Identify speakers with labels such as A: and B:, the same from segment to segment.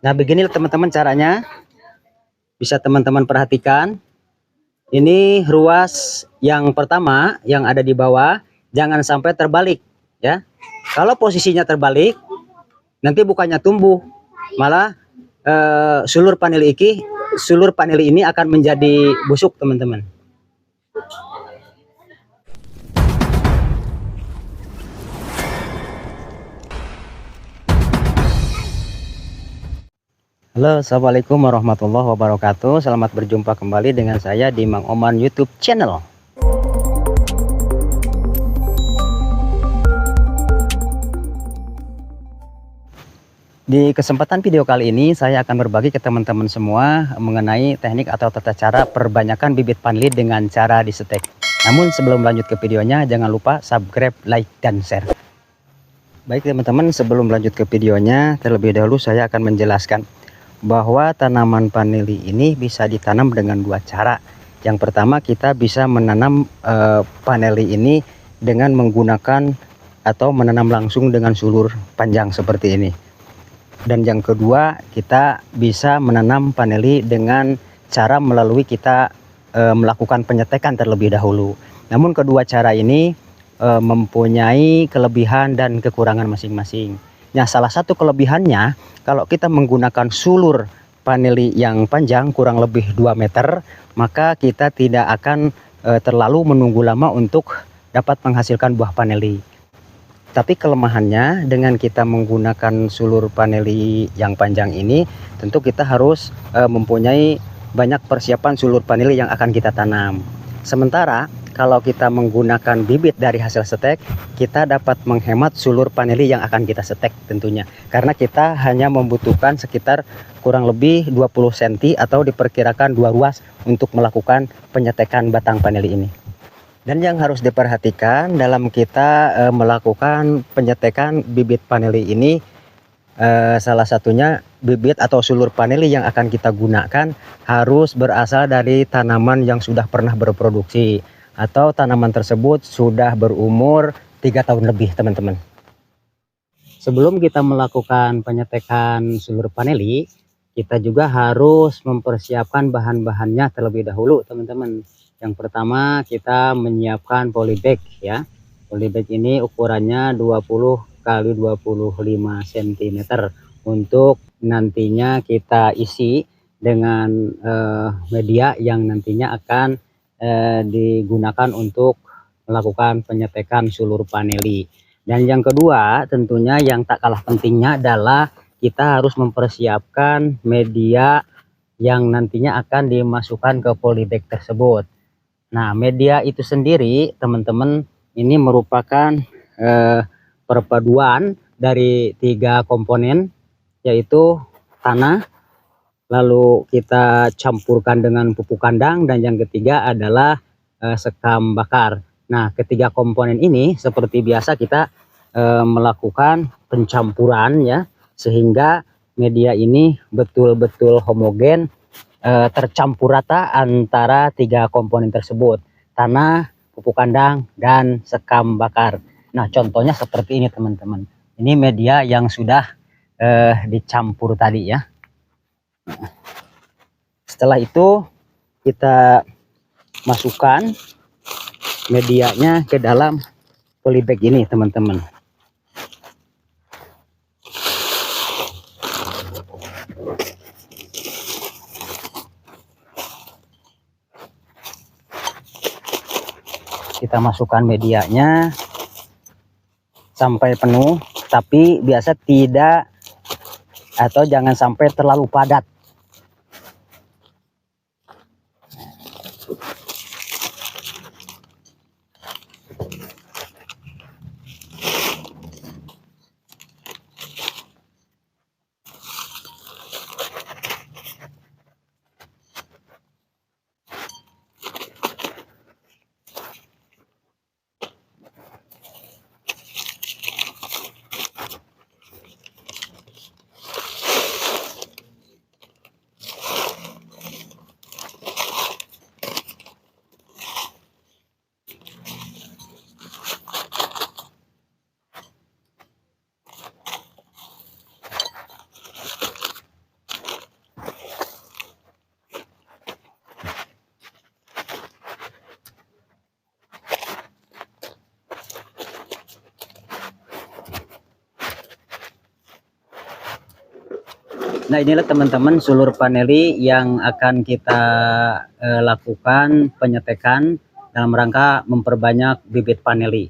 A: Nah, begini teman-teman caranya. Bisa teman-teman perhatikan. Ini ruas yang pertama yang ada di bawah, jangan sampai terbalik ya. Kalau posisinya terbalik, nanti bukannya tumbuh, malah sulur panel ini akan menjadi busuk teman-teman. Halo, assalamualaikum warahmatullahi wabarakatuh. Selamat berjumpa kembali dengan saya di Mang Oman YouTube channel. Di kesempatan video kali ini saya akan berbagi ke teman-teman semua mengenai teknik atau tata cara perbanyakan bibit paneli dengan cara disetek. Namun sebelum lanjut ke videonya, jangan lupa subscribe, like, dan share. Baik teman-teman, sebelum lanjut ke videonya, terlebih dahulu saya akan menjelaskan bahwa tanaman paneli ini bisa ditanam dengan dua cara. Yang pertama, kita bisa menanam paneli ini dengan menggunakan atau menanam langsung dengan sulur panjang seperti ini. Dan yang kedua, kita bisa menanam paneli dengan cara melalui kita melakukan penyetekan terlebih dahulu. Namun kedua cara ini mempunyai kelebihan dan kekurangan masing-masing. Nah, salah satu kelebihannya, kalau kita menggunakan sulur paneli yang panjang kurang lebih 2 meter, maka kita tidak akan terlalu menunggu lama untuk dapat menghasilkan buah paneli. Tapi kelemahannya dengan kita menggunakan sulur paneli yang panjang ini, tentu kita harus mempunyai banyak persiapan sulur paneli yang akan kita tanam. Sementara kalau kita menggunakan bibit dari hasil setek, kita dapat menghemat sulur paneli yang akan kita setek tentunya. Karena kita hanya membutuhkan sekitar kurang lebih 20 cm atau diperkirakan 2 ruas untuk melakukan penyetekan batang paneli ini. Dan yang harus diperhatikan dalam kita melakukan penyetekan bibit paneli ini, salah satunya bibit atau sulur paneli yang akan kita gunakan harus berasal dari tanaman yang sudah pernah berproduksi atau tanaman tersebut sudah berumur 3 tahun lebih teman-teman. Sebelum kita melakukan penyetekan sulur paneli, kita juga harus mempersiapkan bahan-bahannya terlebih dahulu teman-teman. Yang pertama, kita menyiapkan polybag ya. Polybag ini ukurannya 20 x 25 cm untuk nantinya kita isi dengan media yang nantinya akan digunakan untuk melakukan penyetekan sulur paneli. Dan yang kedua, tentunya yang tak kalah pentingnya adalah kita harus mempersiapkan media yang nantinya akan dimasukkan ke polybag tersebut. Nah, media itu sendiri teman-teman ini merupakan perpaduan dari 3 komponen, yaitu tanah, lalu kita campurkan dengan pupuk kandang, dan yang ketiga adalah sekam bakar. Nah, ketiga komponen ini seperti biasa kita melakukan pencampuran ya, sehingga media ini betul-betul homogen, tercampur rata antara 3 komponen tersebut, tanah, pupuk kandang, dan sekam bakar. Nah, contohnya seperti ini teman-teman. Ini media yang sudah dicampur tadi ya. Setelah itu kita masukkan medianya ke dalam polybag ini teman-teman. Kita masukkan medianya sampai penuh, tapi biasa tidak atau jangan sampai terlalu padat. Nah, inilah teman-teman sulur paneli yang akan kita lakukan penyetekan dalam rangka memperbanyak bibit paneli.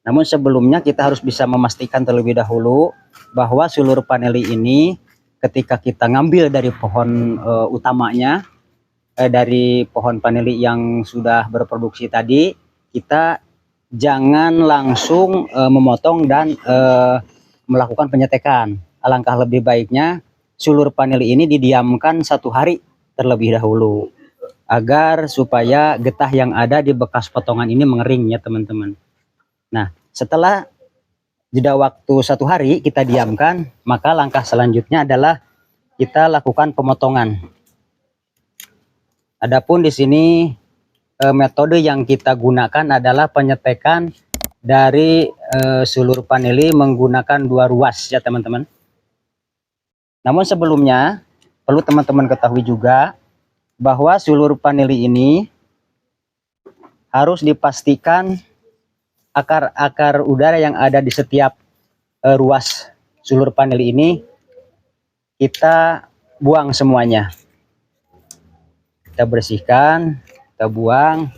A: Namun sebelumnya kita harus bisa memastikan terlebih dahulu bahwa sulur paneli ini ketika kita ngambil dari pohon utamanya, dari pohon paneli yang sudah berproduksi tadi, kita jangan langsung memotong dan melakukan penyetekan. Alangkah lebih baiknya sulur paneli ini didiamkan 1 hari terlebih dahulu agar supaya getah yang ada di bekas potongan ini mengering ya teman-teman. Nah, setelah jeda waktu 1 hari kita diamkan, maka langkah selanjutnya adalah kita lakukan pemotongan. Adapun di sini metode yang kita gunakan adalah penyetekan dari sulur paneli menggunakan 2 ruas ya teman-teman. Namun sebelumnya perlu teman-teman ketahui juga bahwa sulur paneli ini harus dipastikan akar-akar udara yang ada di setiap ruas sulur paneli ini kita buang semuanya. Kita bersihkan, kita buang.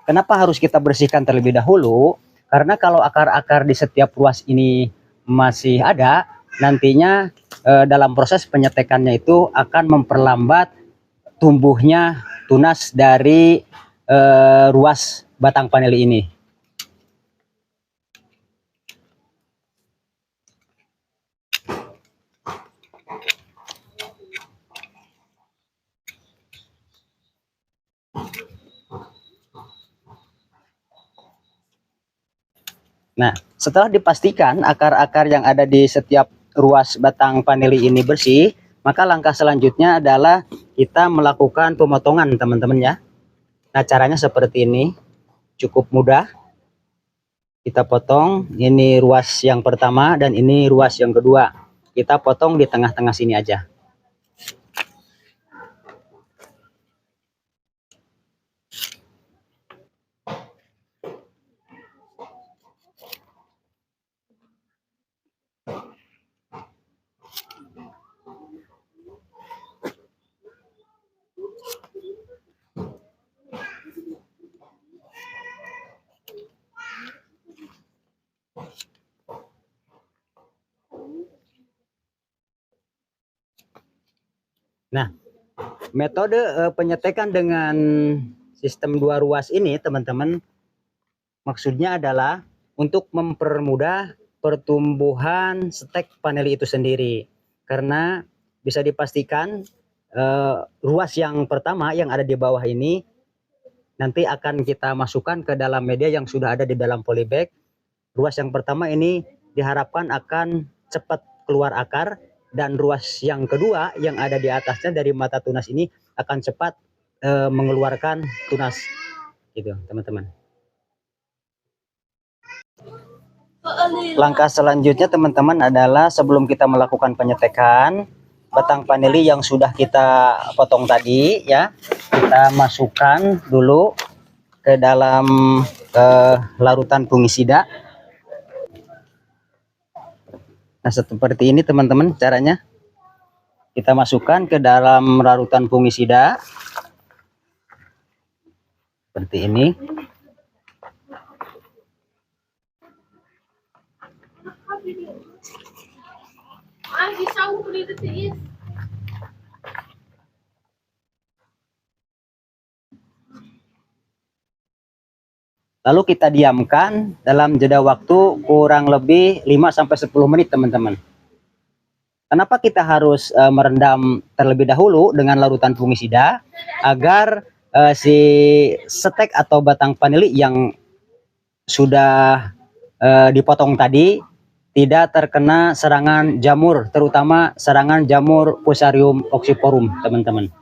A: Kenapa harus kita bersihkan terlebih dahulu? Karena kalau akar-akar di setiap ruas ini masih ada, nantinya dalam proses penyetekannya itu akan memperlambat tumbuhnya tunas dari ruas batang paneli ini. Nah, setelah dipastikan akar-akar yang ada di setiap ruas batang paneli ini bersih, maka langkah selanjutnya adalah kita melakukan pemotongan teman-teman ya. Nah, caranya seperti ini, cukup mudah. Kita potong, ini ruas yang pertama dan ini ruas yang kedua. Kita potong di tengah-tengah sini aja. Nah, metode penyetekan dengan sistem 2 ruas ini teman-teman, maksudnya adalah untuk mempermudah pertumbuhan stek paneli itu sendiri. Karena bisa dipastikan ruas yang pertama yang ada di bawah ini nanti akan kita masukkan ke dalam media yang sudah ada di dalam polybag. Ruas yang pertama ini diharapkan akan cepat keluar akar, dan ruas yang kedua yang ada di atasnya dari mata tunas ini akan cepat mengeluarkan tunas gitu teman-teman. Langkah selanjutnya teman-teman adalah sebelum kita melakukan penyetekan batang paneli yang sudah kita potong tadi ya, kita masukkan dulu ke dalam larutan fungisida. Nah, seperti ini teman-teman caranya. Kita masukkan ke dalam larutan fungisida seperti ini. Lalu kita diamkan dalam jeda waktu kurang lebih 5-10 menit teman-teman. Kenapa kita harus merendam terlebih dahulu dengan larutan fungisida? Agar si stek atau batang paneli yang sudah dipotong tadi tidak terkena serangan jamur, terutama serangan jamur Fusarium oxyporum teman-teman.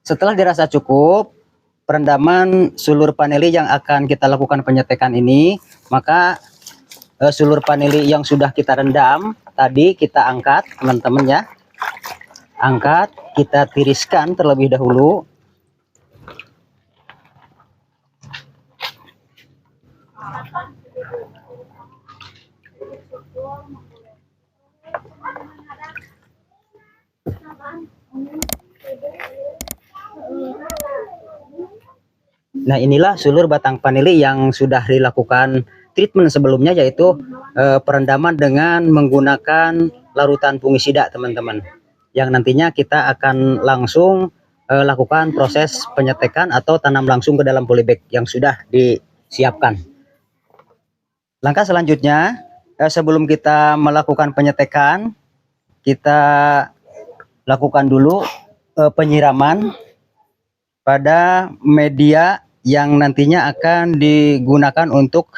A: Setelah dirasa cukup perendaman sulur paneli yang akan kita lakukan penyetekan ini, maka sulur paneli yang sudah kita rendam tadi kita angkat teman-teman ya. Angkat, kita tiriskan terlebih dahulu. Nah, inilah sulur batang panili yang sudah dilakukan treatment sebelumnya, yaitu perendaman dengan menggunakan larutan fungisida, teman-teman. Yang nantinya kita akan langsung lakukan proses penyetekan atau tanam langsung ke dalam polybag yang sudah disiapkan. Langkah selanjutnya, sebelum kita melakukan penyetekan, kita lakukan dulu penyiraman pada media yang nantinya akan digunakan untuk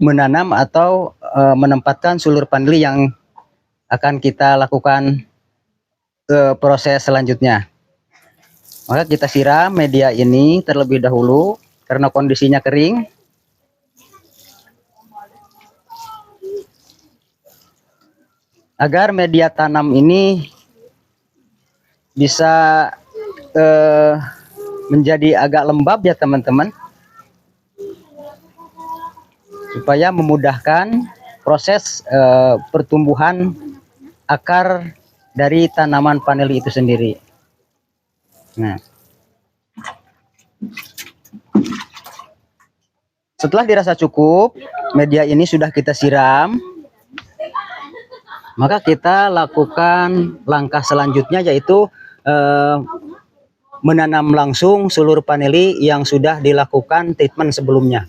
A: menanam atau menempatkan sulur panili yang akan kita lakukan proses selanjutnya. Maka kita siram media ini terlebih dahulu karena kondisinya kering. Agar media tanam ini bisa menjadi agak lembab ya teman-teman, supaya memudahkan proses pertumbuhan akar dari tanaman paneli itu sendiri. Nah, setelah dirasa cukup media ini sudah kita siram, maka kita lakukan langkah selanjutnya, yaitu menanam langsung sulur paneli yang sudah dilakukan treatment sebelumnya.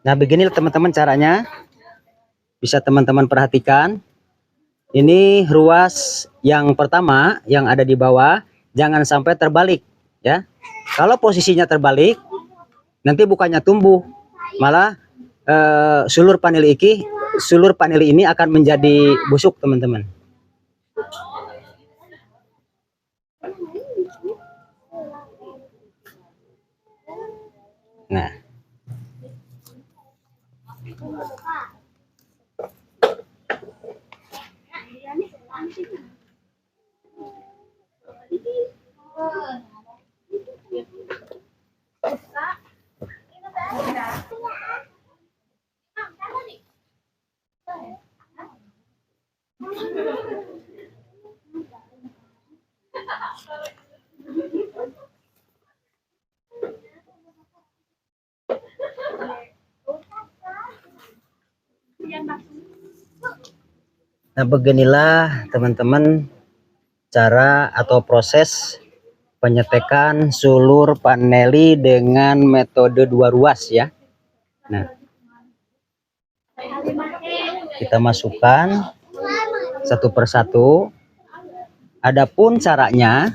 A: Nah, begini teman-teman caranya, bisa teman-teman perhatikan. Ini ruas yang pertama yang ada di bawah, jangan sampai terbalik ya. Kalau posisinya terbalik, nanti bukannya tumbuh, malah sulur paneli ini akan menjadi busuk, teman-teman. Nah, beginilah teman-teman cara atau proses penyetekan sulur paneli dengan metode 2 ruas ya. Nah, kita masukkan satu persatu. Adapun caranya,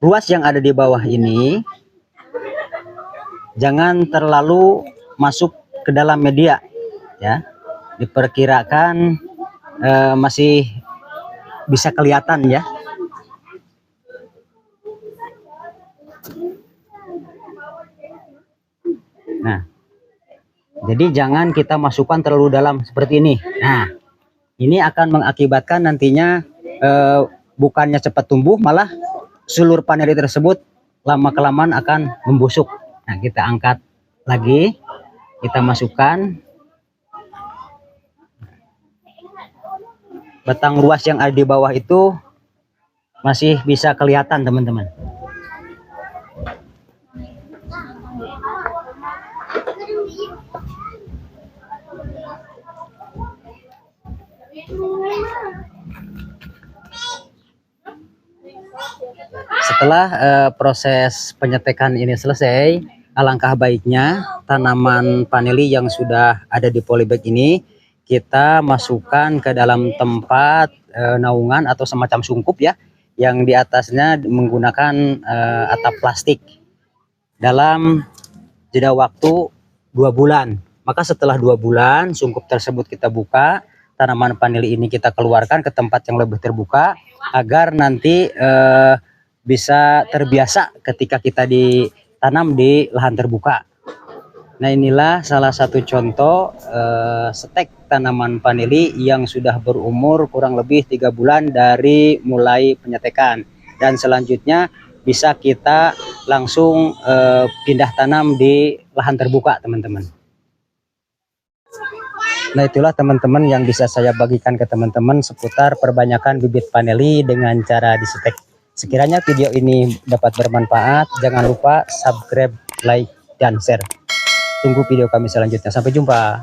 A: ruas yang ada di bawah ini jangan terlalu masuk ke dalam media ya. Diperkirakan masih bisa kelihatan ya. Nah, jadi jangan kita masukkan terlalu dalam seperti ini. Nah, ini akan mengakibatkan nantinya bukannya cepat tumbuh, malah sulur paneli tersebut lama-kelamaan akan membusuk. Nah, kita angkat lagi, kita masukkan. Batang ruas yang ada di bawah itu masih bisa kelihatan, teman-teman. Setelah proses penyetekan ini selesai, alangkah baiknya tanaman paneli yang sudah ada di polybag ini kita masukkan ke dalam tempat naungan atau semacam sungkup ya, yang di atasnya menggunakan atap plastik dalam jeda waktu 2 bulan. Maka setelah 2 bulan sungkup tersebut kita buka, tanaman paneli ini kita keluarkan ke tempat yang lebih terbuka agar nanti bisa terbiasa ketika kita ditanam di lahan terbuka. Nah, inilah salah satu contoh stek tanaman vanili yang sudah berumur kurang lebih 3 bulan dari mulai penyetekan, dan selanjutnya bisa kita langsung pindah tanam di lahan terbuka, teman-teman. Nah, itulah teman-teman yang bisa saya bagikan ke teman-teman seputar perbanyakan bibit vanili dengan cara disetek. Sekiranya video ini dapat bermanfaat, jangan lupa subscribe, like, dan share. Tunggu video kami selanjutnya. Sampai jumpa.